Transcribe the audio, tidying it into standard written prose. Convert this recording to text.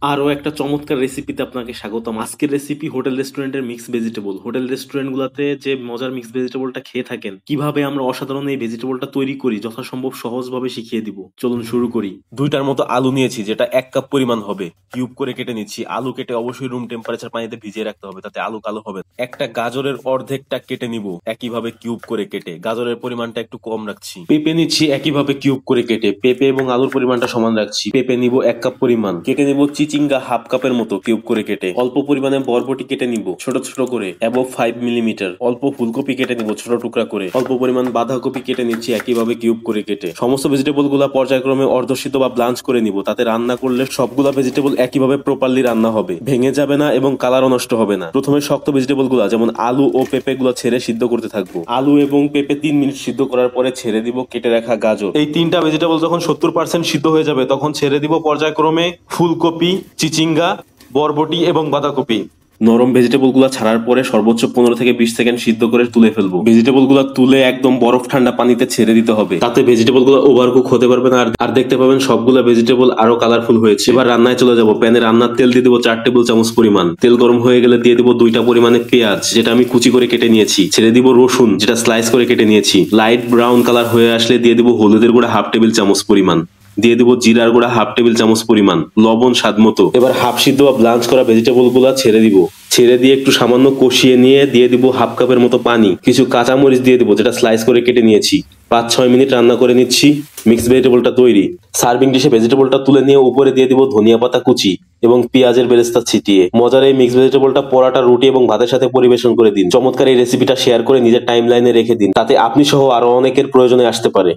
আরো একটা চমৎকার রেসিপিতে আপনাকে স্বাগতম। আজকের রেসিপি হোটেল রেস্টুরেন্টের মিক্স ভেজিটেবল। হোটেল রেস্টুরেন্ট গুলাতে যে মজার মিক্স ভেজিটেবলটা খেয়ে থাকেন, কিভাবে আমরা অসাধারণ এই ভেজিটেবলটা তৈরি করি যথাসম্ভব সহজভাবে শিখিয়ে দিব। চলুন শুরু করি। দুইটার মতো আলু নিয়েছি, যেটা 1 কাপ পরিমাণ হবে। কিউব করে কেটে নিচ্ছি। আলু কেটে অবশ্যই রুম টেম্পারেচার পানিতে ভিজিয়ে রাখতে হবে, তাতে আলু কালো হবে না। একটা গাজরের অর্ধেকটা কেটে নিব একইভাবে কিউব করে কেটে। গাজরের পরিমাণটা একটু কম রাখছি। পেঁপে নিচ্ছি একইভাবে কিউব করে কেটে। পেঁপে এবং আলুর পরিমাণটা সমান রাখছি। পেঁপে নিব 1 কাপ পরিমাণ। কেটে নিব চিচিঙ্গা হাফ কাপের মতো কিউব করে কেটে। অল্প পরিমাণে বরবটি কেটে নিব ছোট ছোট করে, অ্যাবভ 5 মিলিমিটার। অল্প ফুলকপি কেটে নিব ছোট টুকরা করে। অল্প পরিমাণ বাঁধাকপি কেটে নিচ্ছি একইভাবে কিউব করে কেটে। সমস্ত ভেজিটেবল গুলা পর্যায়ক্রমে অর্ধসিদ্ধ বা ব্লাঞ্চ করে নিব, তাতে রান্না করলে সবগুলা ভেজিটেবল একইভাবে প্রপারলি রান্না হবে, ভেঙে যাবে না এবং কালারও নষ্ট হবে না। প্রথমে শক্ত ভেজিটেবল গুলা যেমন আলু ও পেঁপে গুলা ছেড়ে সিদ্ধ করতে থাকবো। আলু এবং পেঁপে 3 মিনিট সিদ্ধ করার পরে ছেড়ে দিব কেটে রাখা গাজর। এই তিনটা ভেজিটেবল যখন 70% সিদ্ধ হয়ে যাবে তখন ছেড়ে দিব পর্যায়ক্রমে ফুলকপি, চিচিঙ্গা, বরবটি এবং বাঁধাকপি। নরম ভেজিটেবল গুলা ছাড়ার পরে সর্বোচ্চ 15 থেকে 20 সেকেন্ড সিদ্ধ করে তুলে ফেলবো। ভেজিটেবল গুলা তুলে একদম বরফ ঠান্ডা পানিতে ছেড়ে দিতে হবে, তাতে ভেজিটেবল গুলো ওভারকুক হতে পারবে না। আর দেখতে পাবেন সবগুলা ভেজিটেবল আরো কালারফুল হয়েছে। এবার রান্নায় চলে যাব। প্যানে রান্নার তেল দিয়ে দিব 4 টেবিল চামচ পরিমাণ। তেল গরম হয়ে গেলে দিয়ে দিব 2টা পরিমাণে পেঁয়াজ, যেটা আমি কুচি করে কেটে নিয়েছি। ছেড়ে দিব রসুন, যেটা স্লাইস করে কেটে নিয়েছি। লাইট ব্রাউন কালার হয়ে আসলে দিয়ে দিব হলুদের গুঁড়া ½ টেবিল চামচ পরিমাণ। দিয়ে দিব জিরার গুঁড়া ½ টেবিল চামচ পরিমাণ, লবণ স্বাদ মতো। এবার হাফ সিদ্ধ বা ব্লাঞ্চ করা ভেজিটেবল গুলা ছেড়ে দিব। ছেড়ে দিয়ে একটু সামান্য কষিয়ে নিয়ে দিয়ে দিব হাফ কাপের মতো পানি। কিছু কাঁচামরিচ দিয়ে দিব, যেটা স্লাইস করে কেটে নিয়েছি। 5-6 মিনিট রান্না করে নিচ্ছি। মিক্স ভেজিটেবলটা তৈরি। সার্ভিং ডিশে ভেজিটেবলটা তুলে নিয়ে উপরে দিয়ে দিব ধনিয়া পাতা কুচি এবং পেঁয়াজের বেরেস্তা ছিটিয়ে। মজার এই মিক্স ভেজিটেবলটা পরাটা, রুটি এবং ভাতের সাথে পরিবেশন করে দিন। চমৎকার এই রেসিপিটা শেয়ার করে নিজের টাইম লাইনে রেখে দিন, তাতে আপনি সহ আরো অনেকের প্রয়োজনে আসতে পারে।